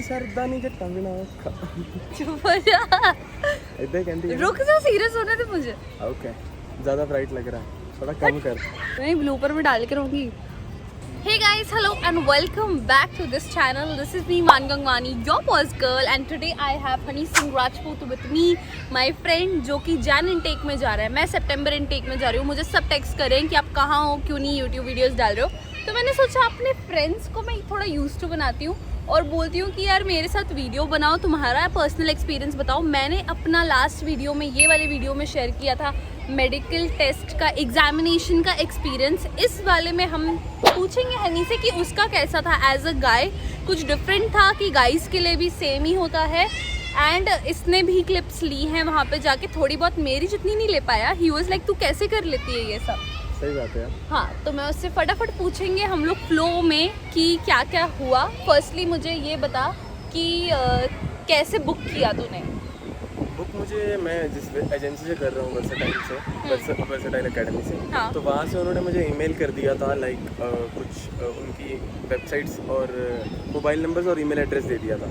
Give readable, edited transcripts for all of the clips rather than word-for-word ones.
सरदानी जट्टा बिना औखा चुप हो जा। इधर कहती रुक जा, सीरियस होने दे मुझे। ओके ज़्यादा ब्राइट लग रहा है, थोड़ा कम कर। मैं ब्लूपर में डाल के रहूंगी। Hey guys, hello and welcome back to this channel. This is me Maan Gangwani, your boss girl, and today I have Honey Singh Rajput with me, my friend, जो कि जैन इनटेक में जा रहा है। मैं सितंबर इनटेक में जा रही हूँ। मुझे सब टेक्स्ट करें कि आप कहाँ हो, क्यों नहीं यूट्यूब वीडियोस डाल रहे हो। तो मैंने सोचा अपने फ्रेंड्स को मैं थोड़ा यूज टू बनाती हूँ और बोलती हूँ कि यार मेरे साथ वीडियो बनाओ, तुम्हारा पर्सनल एक्सपीरियंस बताओ। मैंने अपना लास्ट वीडियो में, ये वाले वीडियो में शेयर किया था मेडिकल टेस्ट का, एग्जामिनेशन का एक्सपीरियंस। इस वाले में हम पूछेंगे हनी से कि उसका कैसा था एज अ गाय। कुछ डिफरेंट था कि गाइस के लिए भी सेम ही होता है। एंड इसने भी क्लिप्स ली हैं वहाँ पे जाके, थोड़ी बहुत, मेरी जितनी नहीं ले पाया। ही वाज लाइक तू कैसे कर लेती है ये सब। सही बात है। हाँ, तो मैं उससे फटाफट पूछेंगे हम लोग फ्लो में कि क्या क्या हुआ। फर्स्टली मुझे ये बता कि कैसे बुक किया तूने बुक? मुझे, मैं जिस एजेंसी से कर रहा हूँ, वर्सेटाइल एकेडमी से, हाँ। तो वहाँ से उन्होंने मुझे ईमेल कर दिया था, लाइक कुछ उनकी वेबसाइट्स और मोबाइल नंबर्स और ईमेल एड्रेस दे दिया था।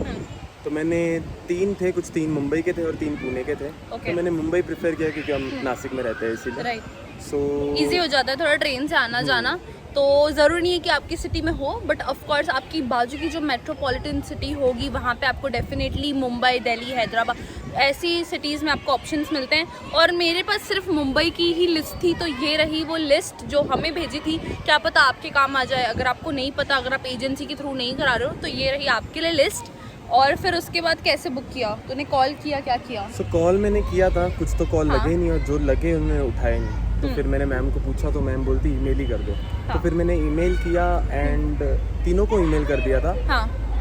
तो मैंने 3 थे, कुछ 3 मुंबई के थे और 3 पुणे के थे। तो मैंने मुंबई प्रेफर किया क्योंकि हम नासिक में रहते हैं, इसीलिए। राइट, सो ईजी हो जाता है थोड़ा ट्रेन से आना जाना। तो ज़रूरी नहीं है कि आपकी सिटी में हो, बट ऑफ कोर्स आपकी बाजू की जो मेट्रोपॉलिटन सिटी होगी वहाँ पे आपको डेफिनेटली मुंबई, दिल्ली, हैदराबाद, ऐसी सिटीज़ में आपको ऑप्शंस मिलते हैं। और मेरे पास सिर्फ मुंबई की ही लिस्ट थी, तो ये रही वो लिस्ट जो हमें भेजी थी। क्या पता आपके काम आ जाए। अगर आपको नहीं पता, अगर आप एजेंसी के थ्रू नहीं करा रहे हो, तो ये रही आपके लिए लिस्ट। और फिर उसके बाद कैसे बुक किया तूने? कॉल किया, क्या किया? कॉल मैंने किया था, कुछ तो कॉल लगे नहीं, और जो लगे उन्होंने उठाए नहीं। तो फिर मैंने मैम को पूछा तो मैम बोलती ईमेल ही कर दो। तो फिर मैंने ईमेल किया एंड तीनों को ईमेल कर दिया था।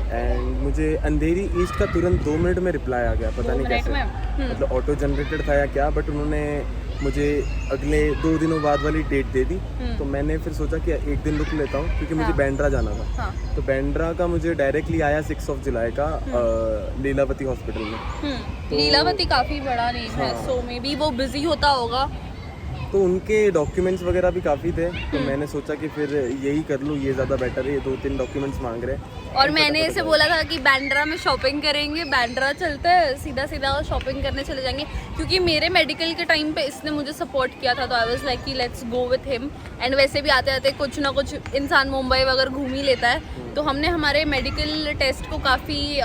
एंड मुझे अंधेरी ईस्ट का तुरंत 2 मिनट में रिप्लाई आ गया, पता नहीं कैसे, मतलब ऑटो जनरेटेड था या क्या, बट उन्होंने मुझे अगले 2 दिनों बाद वाली डेट दे दी। तो मैंने फिर सोचा कि 1 दिन रुक लेता हूँ क्योंकि मुझे बैंड्रा जाना था। तो बैंड्रा का मुझे डायरेक्टली आया 6 जुलाई का लीलावती हॉस्पिटल में। लीलावती काफ़ी बड़ा नेम है, सो मे बी वो बिजी होता होगा। तो उनके डॉक्यूमेंट्स वगैरह भी काफ़ी थे, तो मैंने सोचा कि फिर यही कर लूँ, ये ज़्यादा बेटर है। ये 2-3 डॉक्यूमेंट्स मांग रहे हैं। और मैंने इसे बोला था कि बैंड्रा में शॉपिंग करेंगे, बैंड्रा चलते हैं, सीधा सीधा शॉपिंग करने चले जाएंगे। क्योंकि मेरे मेडिकल के टाइम पे इसने मुझे सपोर्ट किया था, तो आई वाज लाइक कि let's go with him. And वैसे भी आते आते कुछ ना कुछ इंसान मुंबई वगैरह घूम ही लेता है। तो हमने हमारे मेडिकल टेस्ट को काफ़ी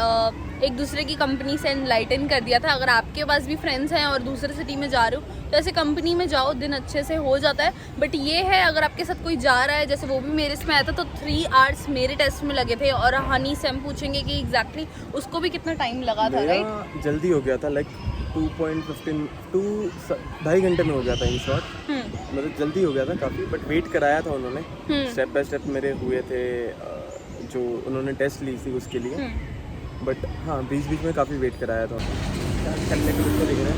एक दूसरे की कंपनी से एनलाइटन कर दिया था। अगर आपके पास भी फ्रेंड्स हैं और दूसरे सिटी में जा रहे हो, तो ऐसे कंपनी में जाओ, दिन अच्छे से हो जाता है। बट ये है, अगर आपके साथ कोई जा रहा है, जैसे वो भी मेरे इसमें आया था, तो 3 आवर्स मेरे टेस्ट में लगे थे। और हनी से हम पूछेंगे कि एग्जैक्टली उसको भी कितना टाइम लगा था। राइट, जल्दी हो गया था, लाइक 2.2 घंटे में हो गया था इन शॉर्ट। मतलब जल्दी हो गया था काफ़ी, बट वेट कराया था उन्होंने। स्टेप बाय स्टेप मेरे हुए थे, जो उन्होंने टेस्ट ली थी उसके लिए। बट हाँ, बीच में काफ़ी वेट कराया था। चलने के लिए दिख रहे हैं।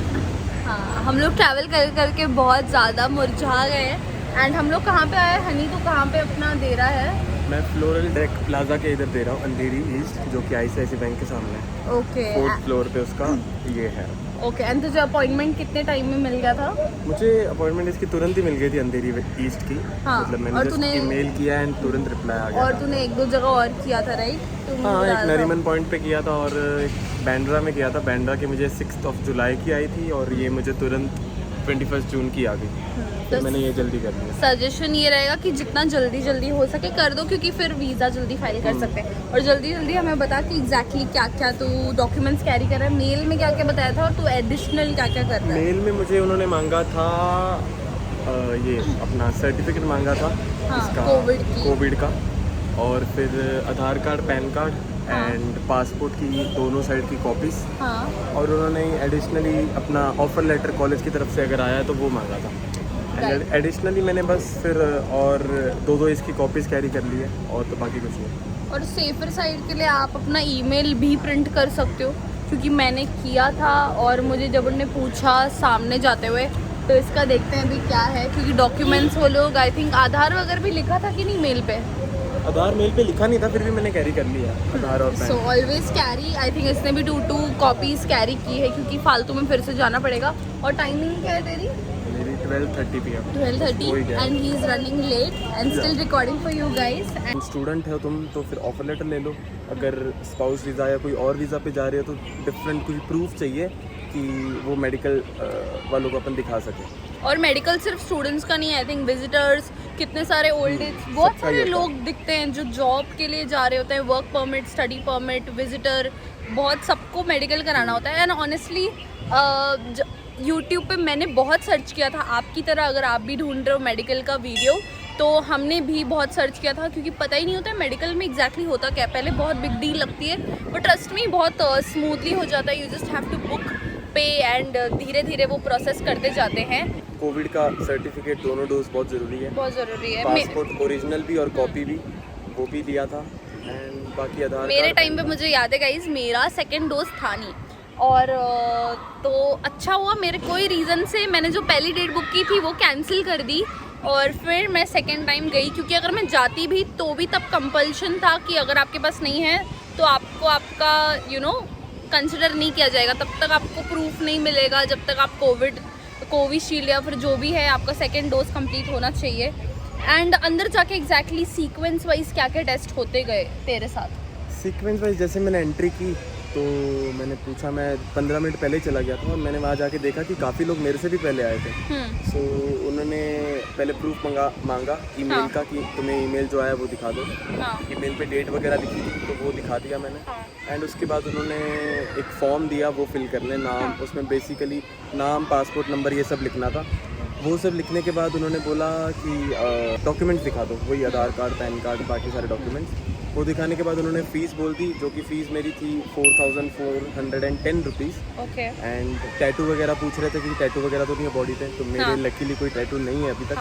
हाँ, हम लोग ट्रैवल कर करके बहुत ज़्यादा मुरझा गए हैं। एंड हम लोग कहाँ पे आए? हनी तो कहाँ पे अपना दे रहा है? मैं फ्लोरल डेक प्लाजा के इधर दे रहा हूँ, अंधेरी ईस्ट, जो कि ICICI बैंक के सामने है। ओके, 4th फ्लोर पे उसका ये है। ओके। एंड तुझे अपॉइंटमेंट कितने टाइम में मिल गया था? मुझे अपॉइंटमेंट इसकी तुरंत ही मिल गई थी, अंधेरी ईस्ट की। हाँ, मतलब मैंने जस्ट ईमेल किया एंड तुरंत रिप्लाई आ गया। और तूने 1-2 जगह और किया था, राइट? हाँ, एक नरीमन पॉइंट पे किया था और एक बैंड्रा में किया था। बैंड्रा की मुझे 6 जुलाई की आई थी और ये मुझे तुरंत 21 जून की आ गई। तो मैंने ये जल्दी कर दिया। सजेशन ये रहेगा कि जितना जल्दी हो सके कर दो, क्योंकि फिर वीज़ा जल्दी फाइल कर सकते हैं। और जल्दी हमें बता कि एग्जैक्टली क्या क्या तू डॉक्यूमेंट्स कैरी कर रहा है। मेल में क्या क्या बताया था और तू एडिशनल क्या क्या कर रहा है? मेल में मुझे उन्होंने मांगा था ये अपना सर्टिफिकेट मांगा था, इसका कोविड का, और फिर Aadhaar card, PAN card and passport की दोनों साइड की कॉपीज। और उन्होंने एडिशनली अपना ऑफर लेटर कॉलेज की तरफ से अगर आया है तो वो मांगा था। एडिशनली मैंने बस फिर और 2 इसकी कॉपीज कैरी कर ली है, और तो बाकी कुछ नहीं। और सेफर साइड के लिए आप अपना ईमेल भी प्रिंट कर सकते हो, क्योंकि मैंने किया था और मुझे जब उन्होंने पूछा सामने जाते हुए, तो इसका देखते हैं अभी क्या है। क्योंकि डॉक्यूमेंट्स वो लोग, आई थिंक आधार वगैरह भी लिखा था कि नहीं मेल पे? आधार मेल पे लिखा नहीं था, फिर भी मैंने कैरी कर लिया आधार और pan. So always carry. I think इसने भी 2 कॉपीज कैरी की है, क्योंकि फालतू में फिर से जाना पड़ेगा। और टाइमिंग क्या है तेरी? मेरी 12:30 PM 12:30 and he is running late and still recording for you guys. And student है तुम तो फिर ऑफर लेटर ले लो। अगर स्पाउस वीज़ा या कोई और वीज़ा पे जा रहे हो तो डिफरेंट कोई प्रूफ चाहिए कि वो मेडिकल वालों को अपन दिखा सके। और मेडिकल सिर्फ स्टूडेंट्स का नहीं है, आई थिंक विजिटर्स, कितने सारे ओल्ड एज, बहुत सबका सारे ही होता लोग दिखते हैं जो जॉब के लिए जा रहे होते हैं, work permit, study permit, visitor, बहुत सबको मेडिकल कराना होता है। एंड ऑनेस्टली यूट्यूब पे मैंने बहुत सर्च किया था, आपकी तरह अगर आप भी ढूंढ रहे हो मेडिकल का वीडियो तो हमने भी बहुत सर्च किया था, क्योंकि पता ही नहीं होता है मेडिकल में एग्जैक्टली होता क्या है। पहले बहुत बिग डील लगती है बट ट्रस्ट में बहुत स्मूथली हो जाता है। You just have to book, pay and धीरे धीरे वो प्रोसेस करते जाते हैं। कोविड का सर्टिफिकेट दोनों डोज बहुत ज़रूरी है, बहुत ज़रूरी है। पासपोर्ट ओरिजिनल भी और कॉपी भी, वो भी दिया था। एंड बाकी आधार मेरे कार्ड टाइम पे मुझे याद है गाइज, मेरा सेकंड डोज था नहीं, और तो अच्छा हुआ मेरे कोई रीज़न से मैंने जो पहली डेट बुक की थी वो कैंसिल कर दी और फिर मैं सेकंड टाइम गई, क्योंकि अगर मैं जाती भी तो भी तब कंपल्शन था कि अगर आपके पास नहीं है तो आपको आपका कंसिडर नहीं किया जाएगा, तब तक आपको प्रूफ नहीं मिलेगा जब तक आप कोविशील्ड या फिर जो भी है आपका सेकेंड डोज कंप्लीट होना चाहिए। एंड अंदर जाके एग्जैक्टली सीक्वेंस वाइज क्या क्या टेस्ट होते गए तेरे साथ? सीक्वेंस वाइज जैसे मैंने एंट्री की तो मैंने पूछा, मैं 15 मिनट पहले चला गया था और मैंने वहाँ जाके देखा कि काफ़ी लोग मेरे से भी पहले आए थे। सो उन्होंने पहले प्रूफ मांगा ईमेल का कि तुम्हें ईमेल जो आया वो दिखा दो। ईमेल पे डेट वगैरह लिखी थी तो वो दिखा दिया मैंने। एंड उसके बाद उन्होंने एक फॉर्म दिया, वो फिल करने, नाम, उसमें बेसिकली नाम, पासपोर्ट नंबर, ये सब लिखना था। वो सब लिखने के बाद उन्होंने बोला कि डॉक्यूमेंट्स दिखा दो, वही आधार कार्ड, पैन कार्ड, बाकी सारे डॉक्यूमेंट्स। वो दिखाने के बाद उन्होंने फ़ीस बोल दी, जो कि फ़ीस मेरी थी 4,410 रुपीज़। ओके। एंड टैटू वगैरह पूछ रहे थे कि टैटू वगैरह तो नहीं है बॉडी पे, तो मेरे लकीली कोई टैटू नहीं है अभी तक।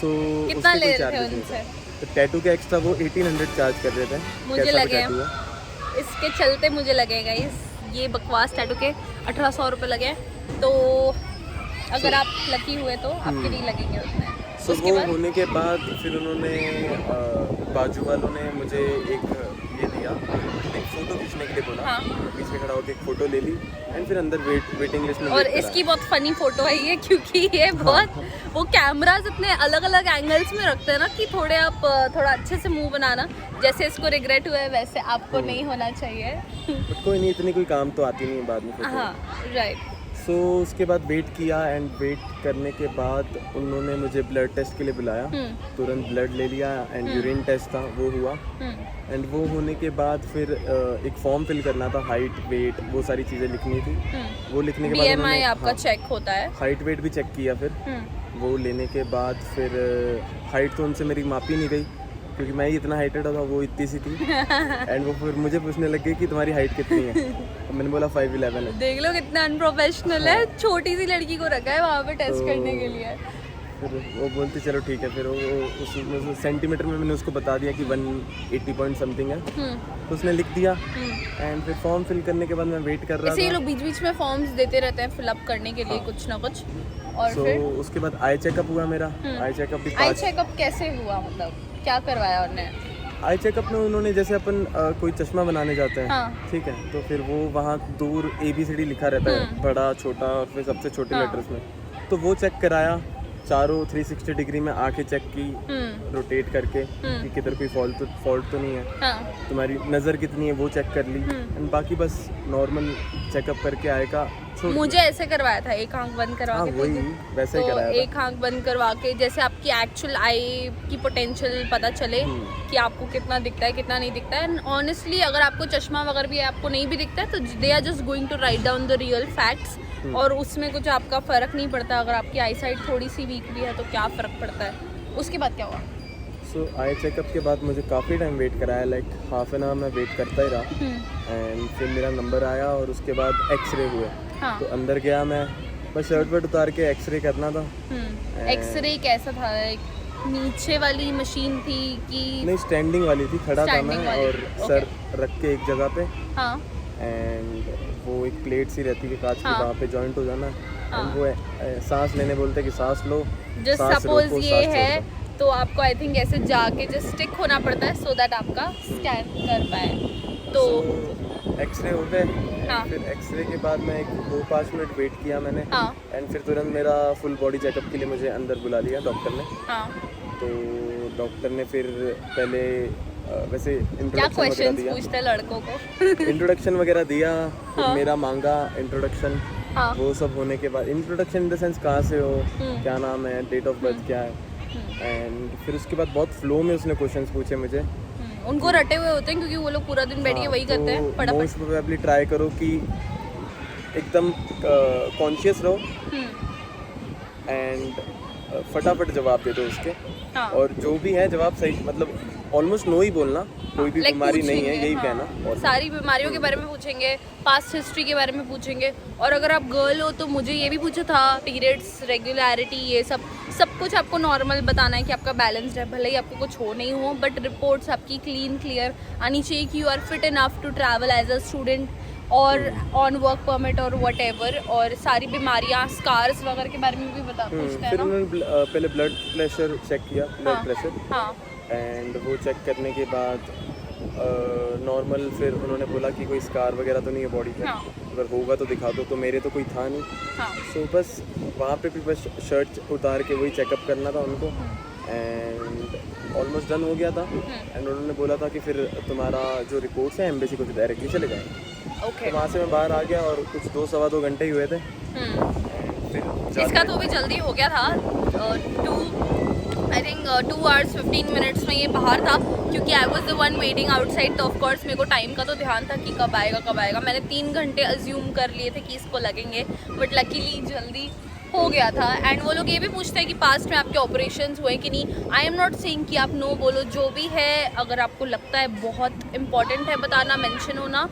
सो कितना ले रहे थे उनसे? तो टैटू के एक्स्ट्रा वो 1800 चार्ज कर रहे थे। मुझे लगे इसके चलते मुझे लगेगा ये बकवास टैटू के 1800 रुपये लगे, तो अगर आप लकी हुए तो आपके नहीं लगेंगे उसमें। सो वो होने के बाद फिर उन्होंने बाजू वालों ने मुझे एक ये दिया, एक फ़ोटो खींचने के लिए बोला। पीछे खड़ा होकर एक फ़ोटो ले ली एंड फिर अंदर वेटिंग लिस्ट में। और इसकी बहुत फनी फ़ोटो है ये, क्योंकि ये बहुत वो कैमराज इतने अलग अलग एंगल्स में रखते हैं ना कि थोड़ा अच्छे से मुंह बनाना, जैसे इसको रिग्रेट हुआ है वैसे आपको नहीं होना चाहिए। कोई नहीं, इतनी कोई काम तो आती नहीं है बाद में। हाँ राइट। सो उसके बाद वेट किया एंड वेट करने के बाद उन्होंने मुझे ब्लड टेस्ट के लिए बुलाया। तुरंत ब्लड ले लिया एंड यूरिन टेस्ट था वो हुआ। एंड वो होने के बाद फिर एक फॉर्म फिल करना था, हाइट, वेट, वो सारी चीज़ें लिखनी थी। वो लिखने के बाद BMI आपका चेक होता है, हाइट वेट भी चेक किया। फिर वो लेने के बाद फिर हाइट तो उनसे मेरी मापी नहीं गई, क्योंकि मैं ही इतना हाइटेड था, वो इतनी सी थी। एंड वो फिर मुझे पूछने लग गई कि तुम्हारी हाइट कितनी है, तो मैंने बोला 5'11" है। देख लो कितना अनप्रोफेशनल है, छोटी सी लड़की को रखा है वहाँ पे टेस्ट करने के लिए। फिर वो बोलती चलो ठीक है। फिर वो उस सेंटीमीटर में मैंने उसको बता दिया कि 180 पॉइंट समथिंग है, तो उसने लिख दिया। एंड फिर फॉर्म फिल करने के बाद मैं वेट कर रहा था। ये लोग बीच बीच में फॉर्म्स देते रहते हैं फिलअप करने के लिए कुछ ना कुछ। और फिर उसके बाद आई चेकअप हुआ मेरा। आई चेकअप भी आई चेकअप कैसे हुआ, मतलब क्या करवाया उन्होंने? आई चेकअप में उन्होंने जैसे अपन कोई चश्मा बनाने जाते हैं, ठीक है, तो फिर वो वहाँ दूर ABCD लिखा रहता है, बड़ा, छोटा और फिर सबसे छोटे लेटर्स में, तो वो चेक कराया। चारों 360 डिग्री में आके चेक की, रोटेट करके कि किधर कोई फॉल्ट तो नहीं है। तुम्हारी नज़र कितनी है वो चेक कर ली। एंड बाकी बस नॉर्मल चेकअप करके आएगा। मुझे ऐसे करवाया था, एक आंख बंद करवा के। वही वैसे ही कराया था। एक आंख बंद करवा के, जैसे आपकी एक्चुअल आई की पोटेंशियल पता चले कि आपको कितना दिखता है कितना नहीं दिखता है। एंड ऑनेस्टली अगर आपको चश्मा वगैरह भी आपको नहीं भी दिखता है तो they are just going to write down the real facts, और उसमें कुछ आपका फ़र्क नहीं पड़ता। अगर आपकी आई साइट थोड़ी सी वीक भी है तो क्या फ़र्क पड़ता है। उसके बाद क्या हुआ? सो आई चेकअप के बाद मुझे काफ़ी टाइम वेट कराया, लाइक हाफ एन आवर मैं वेट करता ही रहा। एंड फिर मेरा नंबर आया और उसके बाद एक्सरे हुए। तो अंदर गया मैं, बस शर्ट वर्ट उतार के एक्सरे करना था। एक्सरे कैसा था? नीचे वाली मशीन थी कि नहीं, स्टैंडिंग वाली थी, खड़ा था मैं और सर रख के एक जगह पे। एंड वो एक प्लेट सी रहती है कांच की, वहाँ पे जॉइंट हो जाना। एंड वो सांस लेने बोलते कि सांस लो, सांस सपोज ये है तो आपको आई थिंक ऐसे जाके जस्ट स्टिक होना पड़ता है सो दैट आपका स्कैन कर पाए। तो एक्सरे हो गए। हाँ। फिर एक्सरे के बाद मैं 2-5 मिनट वेट किया मैंने। हाँ। एंड फिर तुरंत मेरा फुल बॉडी चेकअप के लिए मुझे अंदर बुला लिया डॉक्टर ने। हाँ। तो डॉक्टर ने फिर पहले वैसे क्या इंट्रोडक्शन वगैरह क्वेश्चंस दिया। पूछते हैं लड़कों को? इंट्रोडक्शन वगैरह दिया, फिर हाँ। मेरा मांगा इंट्रोडक्शन। हाँ। वो सब होने के बाद इंट्रोडक्शन इन द सेंस कहाँ से हो, क्या नाम है, डेट ऑफ बर्थ क्या है। एंड फिर उसके बाद बहुत फ्लो में उसने क्वेश्चंस पूछे मुझे। उनको रटे हुए होते हैं क्योंकि वो लोग पूरा दिन बैठ के वही करते हैं फटाफट। मोस्ट प्रोबेबली ट्राई करो कि एकदम कॉन्शियस रहो एंड फटाफट जवाब दे दो उसके। हाँ। और जो भी है जवाब सही, मतलब ऑलमोस्ट नो ही बोलना, कोई भी Like बीमारी नहीं है, पूछेंगे, यही हाँ। कहना। और सारी बीमारियों के बारे में पूछेंगे, पास्ट हिस्ट्री के बारे में पूछेंगे, और अगर आप गर्ल हो तो मुझे ये भी पूछा था, पीरियड्स रेगुलरिटी ये सब कुछ आपको नॉर्मल बताना है कि आपका बैलेंस्ड है, भले ही आपको कुछ हो नहीं हो, बट रिपोर्ट्स आपकी क्लीन क्लियर आनी चाहिए कि you are fit enough to travel as a student और ऑन वर्क परमिट और वट एवर। और सारी बीमारियाँ, स्कार्स वगैरह के बारे में भी पूछते हैं फिर ना। उन्होंने पहले ब्लड प्रेशर चेक किया, ब्लड प्रेशर। हाँ। एंड वो चेक करने के बाद नॉर्मल, फिर उन्होंने बोला कि कोई स्कार वगैरह तो नहीं है बॉडी पे, हाँ। अगर होगा तो दिखा दो। तो मेरे तो कोई था नहीं। हाँ। सो बस वहाँ पे भी बस शर्ट उतार के वही चेकअप करना था उनको। एंड ऑलमोस्ट डन हो गया था। एंड उन्होंने बोला था कि फिर तुम्हारा जो रिपोर्ट्स हैं एम्बेसी को डायरेक्टली चले जाएंगे। ओके। तो वहाँ से मैं बाहर आ गया और कुछ 2-2.5 घंटे ही हुए थे। फिर इसका तो भी जल्दी हो गया था, 2 hours 15 minutes में ये बाहर था, क्योंकि I was the one waiting outside. तो ऑफकोर्स मेरे को टाइम का तो ध्यान था कि कब आएगा। मैंने 3 घंटे अज्यूम कर लिए थे कि इसको लगेंगे, बट लकीली जल्दी हो गया था। एंड वो लोग ये भी पूछते हैं कि पास्ट में आपके ऑपरेशंस हुए कि नहीं। आई एम नॉट सेइंग कि आप नो बोलो, जो भी है अगर आपको लगता है बहुत इंपॉर्टेंट है बताना, मेंशन होना,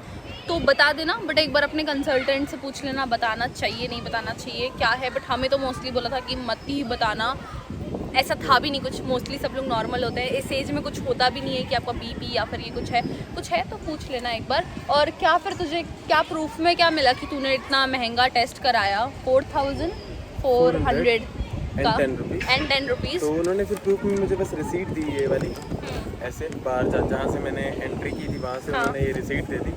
तो बता देना, बट एक बार अपने कंसल्टेंट से पूछ लेना बताना चाहिए नहीं बताना चाहिए क्या है। बट हमें तो मोस्टली बोला था कि मत ही बताना, ऐसा था भी नहीं कुछ। मोस्टली सब लोग नॉर्मल होते हैं, इस एज में कुछ होता भी नहीं है कि आपका बीपी या फिर ये कुछ है तो पूछ लेना एक बार। और क्या फिर तुझे क्या प्रूफ में क्या मिला कि तूने इतना महंगा टेस्ट कराया, 4,400 का एंड 10 रुपीज़? तो उन्होंने फिर प्रूफ में मुझे बस रिसीट दी, ये वाली, ऐसे बाहर जहाँ से मैंने एंट्री की थी वहाँ से उन्होंने ये रिसीट दे दी।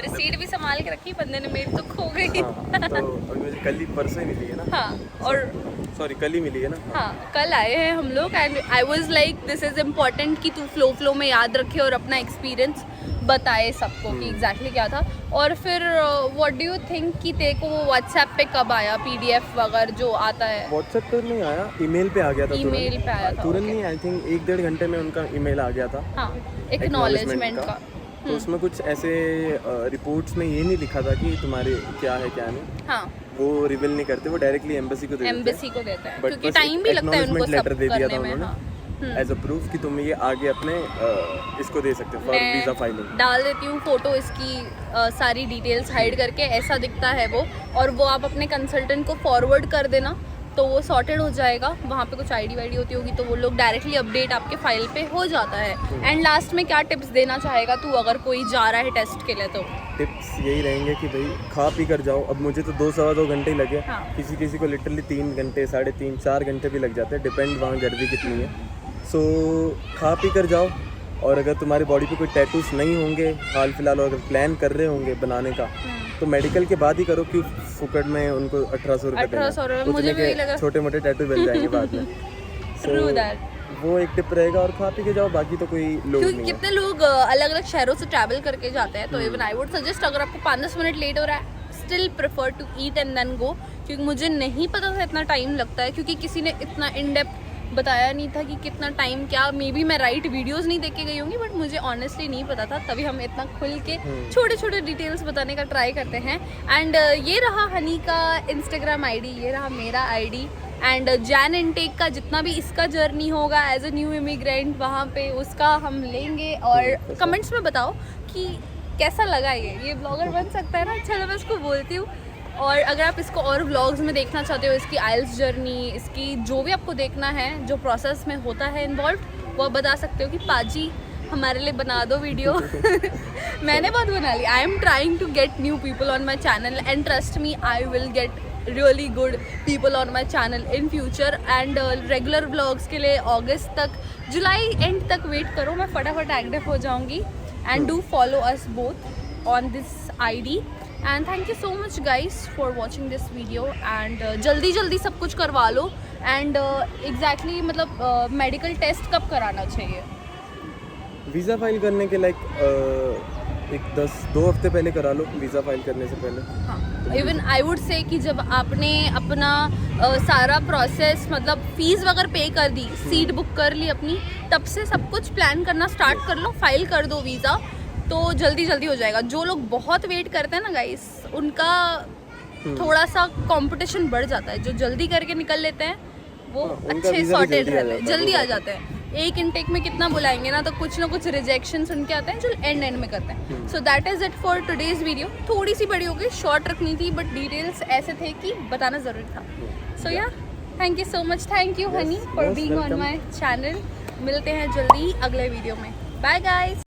रिसीट भी संभाल के रखी बंदे ने, मेरी तो खो गई। हाँ, तो अभी मुझे कल ही परसों ही मिली है ना। हाँ, और सॉरी कल ही मिली है ना। हाँ, कल आए हैं हम लोग। And I was like this is important कि तू फ्लो में याद रखे और अपना एक्सपीरियंस बताए सबको कि एग्जैक्टली क्या था। और फिर व्हाट डू यू थिंक कि तेरे को वो व्हाट्सएप पे कब आया PDF वगैरह जो आता है? व्हाट्सएप पे नहीं आया, ईमेल पे आ गया था। ईमेल पे आया था, तुरंत नहीं, आई थिंक 1-1.5 घंटे में उनका ईमेल आ गया था। हाँ, एक्नॉलेजमेंट का। तो उसमें कुछ ऐसे रिपोर्ट्स में ये नहीं लिखा था कि तुम्हारे क्या है क्या नहीं। हाँ, वो रिवील नहीं करते, वो डायरेक्टली एम्बेसी को देते हैं। एम्बेसी को देते हैं, But क्योंकि बस टाइम भी लगता है उनको सब लेटर दे दिया था करने में। उन्होंने हाँ, एज अ प्रूफ कि तुम ये आगे अपने इसको दे सकते हो फॉर मैं वीज़ा फाइलिंग। डाल देती हूँ फोटो इसकी, सारी डिटेल्स हाइड करके, ऐसा दिखता है वो। और वो आप अपने कंसल्टेंट को फॉरवर्ड कर देना तो वो सॉर्टेड हो जाएगा। वहाँ पे कुछ ID वाईडी होती होगी तो वो लोग डायरेक्टली अपडेट आपके फाइल पे हो जाता है। एंड लास्ट में क्या टिप्स देना चाहेगा तू अगर कोई जा रहा है टेस्ट के लिए? तो टिप्स यही रहेंगे कि भाई खा पी कर जाओ। अब मुझे तो 2-2.5 घंटे ही लगे। हाँ। किसी को लिटरली 3 घंटे, 3.5, 4 घंटे भी लग जाते हैं, डिपेंड वहाँ गर्दी कितनी है। सो खा पी कर जाओ। और अगर तुम्हारी बॉडी पे कोई टैटूज नहीं होंगे हाल फिलहाल, और अगर प्लान कर रहे होंगे बनाने का तो मेडिकल के बाद ही करो, क्यों फुकट में उनको 1800 रुपये 1800 रुपये, मुझे भी लगा। छोटे मोटे टैटू बन जाएंगे बाद में। True that. वो एक टिप रहेगा। और खा पी के जाओ, बाकी तो कोई लोग क्योंकि नहीं है। कितने लोग अलग अलग शहरों से ट्रैवल करके जाते हैं, तो इवन आई वुड सजेस्ट अगर आपको 5-10 मिनट लेट हो रहा है, still prefer to eat and then go. क्योंकि मुझे नहीं पता था इतना टाइम लगता है, क्योंकि किसी ने इतना इन डेप्थ बताया नहीं था कि कितना टाइम क्या। मे बी मैं राइट वीडियोस नहीं देख के गई होंगी, बट मुझे ऑनेस्टली नहीं पता था, तभी हम इतना खुल के छोटे छोटे डिटेल्स बताने का ट्राई करते हैं। एंड ये रहा हनी का इंस्टाग्राम ID, ये रहा मेरा ID। एंड जैन इनटेक का जितना भी इसका जर्नी होगा एज अ न्यू इमिग्रेंट, वहाँ पे उसका हम लेंगे। और कमेंट्स में बताओ कि कैसा लगा ये ब्लॉगर बन सकता है ना? अच्छा, मैं इसको बोलती हूँ। और अगर आप इसको और व्लॉग्स में देखना चाहते हो, इसकी आइल्स जर्नी, इसकी जो भी आपको देखना है, जो प्रोसेस में होता है इन्वॉल्व, वो आप बता सकते हो कि पाजी हमारे लिए बना दो वीडियो। मैंने बहुत बना ली। I am trying to get new people on my channel and trust me, I will get really good people on my channel in future. And regular vlogs के लिए अगस्त तक, जुलाई एंड तक वेट करो, मैं फटाफट एक्टिव हो जाऊँगी। And do follow us both. on this ID. And thank you so much guys for watching this video. And जल्दी जल्दी सब कुछ करवा लो. And exactly मतलब मेडिकल टेस्ट कब कराना चाहिए? वीज़ा फाइल करने के एक 2 हफ्ते पहले करा लो, वीज़ा फाइल करने से पहले. हाँ, इवन आई वुड से कि जब आपने अपना सारा प्रोसेस मतलब फीस वगैरह पे कर दी, सीट बुक कर ली अपनी, तब से सब कुछ प्लान करना स्टार्ट कर लो, फाइल कर दो वीज़ा, तो जल्दी जल्दी हो जाएगा. जो लोग बहुत वेट करते हैं ना गाइस, उनका थोड़ा सा कंपटीशन बढ़ जाता है. जो जल्दी करके निकल लेते हैं वो अच्छे सॉर्टेड रहते हैं, जल्दी आ जाते हैं. एक इनटेक में कितना बुलाएंगे ना, तो कुछ ना कुछ रिजेक्शंस उनके आते हैं जो एंड में करते हैं. So that is it for today's video. थोड़ी सी बड़ी हो गई, शॉर्ट रखनी थी, बट डिटेल्स ऐसे थे कि बताना ज़रूरी था. So yeah thank you so much. Thank you honey for being on my channel. मिलते हैं जल्दी अगले वीडियो में. Bye guys.